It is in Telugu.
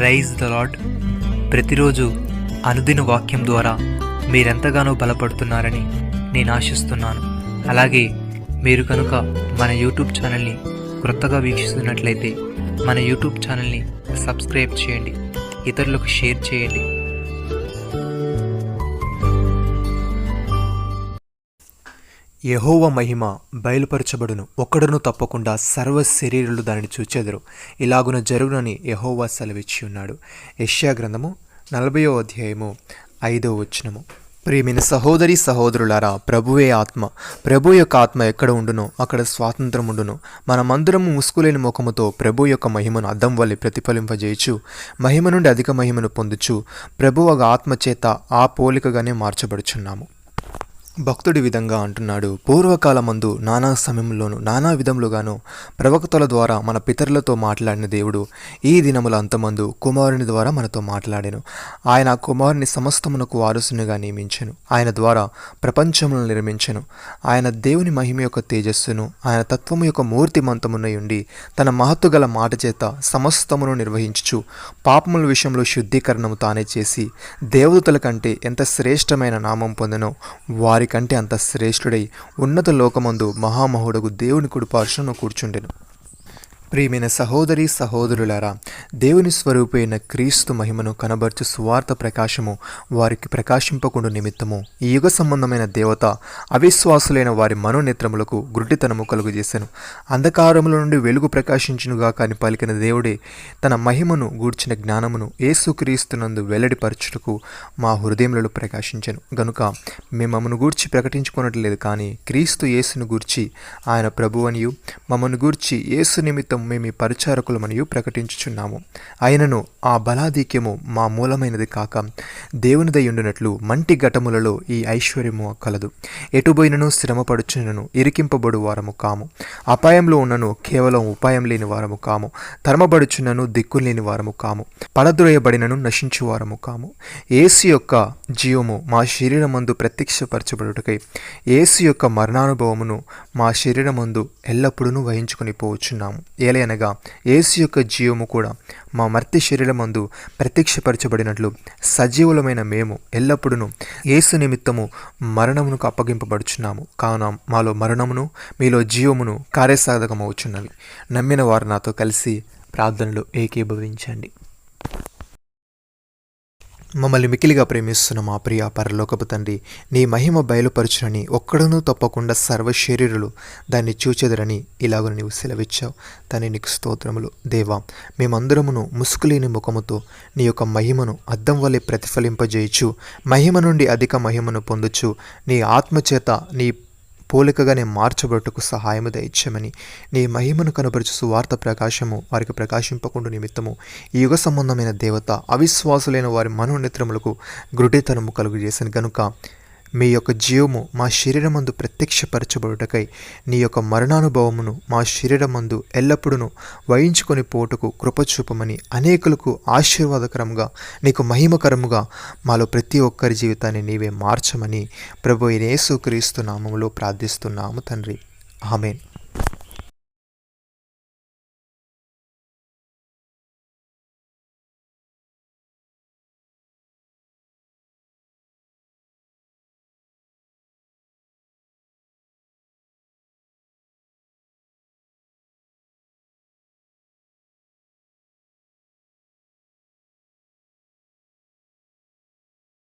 Praise the lord. ప్రతిరోజు అనుదిన వాక్యం ద్వారా మీరెంతగానో బలపడుతున్నారని నేను ఆశిస్తున్నాను. అలాగే మీరు కనుక మన యూట్యూబ్ ఛానల్ని క్రొత్తగా వీక్షిస్తున్నట్లయితే మన యూట్యూబ్ ఛానల్ని సబ్స్క్రైబ్ చేయండి, ఇతరులకు షేర్ చేయండి. యెహోవా మహిమ బయలుపరచబడును, ఒక్కడును తప్పకుండా సర్వ శరీరులు దానిని చూచెదరు. ఇలాగున జరుగునని యెహోవా సెలవిచ్చి ఉన్నాడు. యెషయా గ్రంథము 40వ అధ్యాయము 5వ వచనము. ప్రియమైన సహోదరి సహోదరులారా, ప్రభువే ఆత్మ. ప్రభు యొక్క ఆత్మ ఎక్కడ ఉండునో అక్కడ స్వాతంత్రం ఉండును. మనమందరము ముసుకులేని ముఖముతో ప్రభు యొక్క మహిమను అద్దం వల్లే ప్రతిఫలింపజేయచ్చు, మహిమ నుండి అధిక మహిమను పొందుచు ప్రభు ఒక ఆత్మ చేత ఆ పోలికగానే మార్చబడుచున్నాము. భక్తుడి విధంగా అంటున్నాడు, పూర్వకాలమందు నానా సమయంలోను నానా విధములుగాను ప్రవక్తల ద్వారా మన పితరులతో మాట్లాడిన దేవుడు ఈ దినముల అంతమందు కుమారుని ద్వారా మనతో మాట్లాడాను. ఆయన కుమారుని సమస్తమునకు వారసునిగా నియమించెను. ఆయన ద్వారా ప్రపంచములను నిర్మించెను. ఆయన దేవుని మహిమ యొక్క తేజస్సును, ఆయన తత్వము యొక్క మూర్తిమంతమునై ఉండి తన మహత్తు గల మాట చేత సమస్తమును నిర్వహించుచు పాపముల విషయంలో శుద్ధీకరణము తానే చేసి దేవదూతల కంటే ఎంత శ్రేష్టమైన నామం పొందెనో వారి కంటే అంత శ్రేష్ఠుడై ఉన్నత లోకమందు మహామహుడగు దేవుని కుడి పార్శ్వమున కూర్చుండెను. ప్రియమైన సహోదరి సహోదరులారా, దేవుని స్వరూపైన క్రీస్తు మహిమను కనబర్చు సువార్త ప్రకాశము వారికి ప్రకాశింపకుండా నిమిత్తము ఈ యుగ సంబంధమైన దేవత అవిశ్వాసులైన వారి మనోనేత్రములకు గుడ్డితనము కలుగజేశాను. అంధకారముల నుండి వెలుగు ప్రకాశించునుగా కాని పలికిన దేవుడే తన మహిమను గూర్చిన జ్ఞానమును యేసుక్రీస్తునందు వెల్లడిపరచుటకు మా హృదయములలో ప్రకాశించెను. గనుక మేము మమ్మను గూర్చి ప్రకటించుకున్నట్లేదు, కానీ క్రీస్తు యేసును గూర్చి ఆయన ప్రభువనియు మమ్మను గూర్చి యేసు నిమిత్తం మేము ఈ పరిచారకులమనియు ప్రకటించుచున్నాము. అయినను ఆ బలాధిక్యము మా మూలమైనది కాక దేవునిదై ఉండునట్లు మంటి ఘటములలో ఈ ఐశ్వర్యము కలదు. ఎటుబోయినను శ్రమపడుచునను ఇరికింపబడు వారము కాము, అపాయంలో ఉన్నను కేవలం ఉపాయం లేని వారము కాము, తరమబడుచున్నను దిక్కు లేని వారము కాము, పడద్రోయబడినను నశించు వారము కాము. యేసు యొక్క జీవము మా శరీరమందు ప్రత్యక్షపరచబడుటకై యేసు యొక్క మరణానుభవమును మా శరీరమందు ఎల్లప్పుడూ వహించుకొని పోవచ్చున్నాము. ఏలయనగా యేసు యొక్క జీవము కూడా మా మర్త్య శరీరమందు ప్రత్యక్షపరచబడినట్లు సజీవులమైన మేము ఎల్లప్పుడూ యేసు నిమిత్తము మరణమునకు అప్పగింపబడుచున్నాము. కావున మాలో మరణమును మీలో జీవమును కార్యసాధకమవుచున్నవి. నమ్మిన వారు నాతో కలిసి ప్రార్థనలో ఏకీభవించండి. మమ్మల్ని మికిలిగా ప్రేమిస్తున్న మా ప్రియ పరలోకపు తండ్రి, నీ మహిమ బయలుపరచునని ఒక్కడనూ తప్పకుండా సర్వ శరీరులు దాన్ని చూచెదరని ఇలాగ నీవు సెలవిచ్చావు. దాన్ని నీకు స్తోత్రములు. దేవా, మేమందరమును ముసుగులేని ముఖముతో నీ యొక్క మహిమను అద్దం వల్లే ప్రతిఫలింపజేయచ్చు, మహిమ నుండి అధిక మహిమను పొందుచు నీ ఆత్మచేత నీ పోలికగానే మార్చబట్టుకు సహాయము దయచేయమని, నీ మహిమను కనబరుచు సువార్త ప్రకాశము వారికి ప్రకాశింపకుండా నిమిత్తము ఈ యుగ సంబంధమైన దేవత అవిశ్వాసులైన వారి మనోనేత్రములకు గుడ్డితనము కలుగజేసిన గనుక మీ యొక్క జీవము మా శరీరమందు ప్రత్యక్షపరచబడుటకై నీ యొక్క మరణానుభవమును మా శరీరమందు ఎల్లప్పుడూ వహించుకొని పోటుకు కృపచూపమని, అనేకులకు ఆశీర్వాదకరముగా నీకు మహిమకరముగా మాలో ప్రతి ఒక్కరి జీవితాన్ని నీవే మార్చమని ప్రభు యేసుక్రీస్తు నామములో ప్రార్థిస్తున్నాము తండ్రి. ఆమేన్.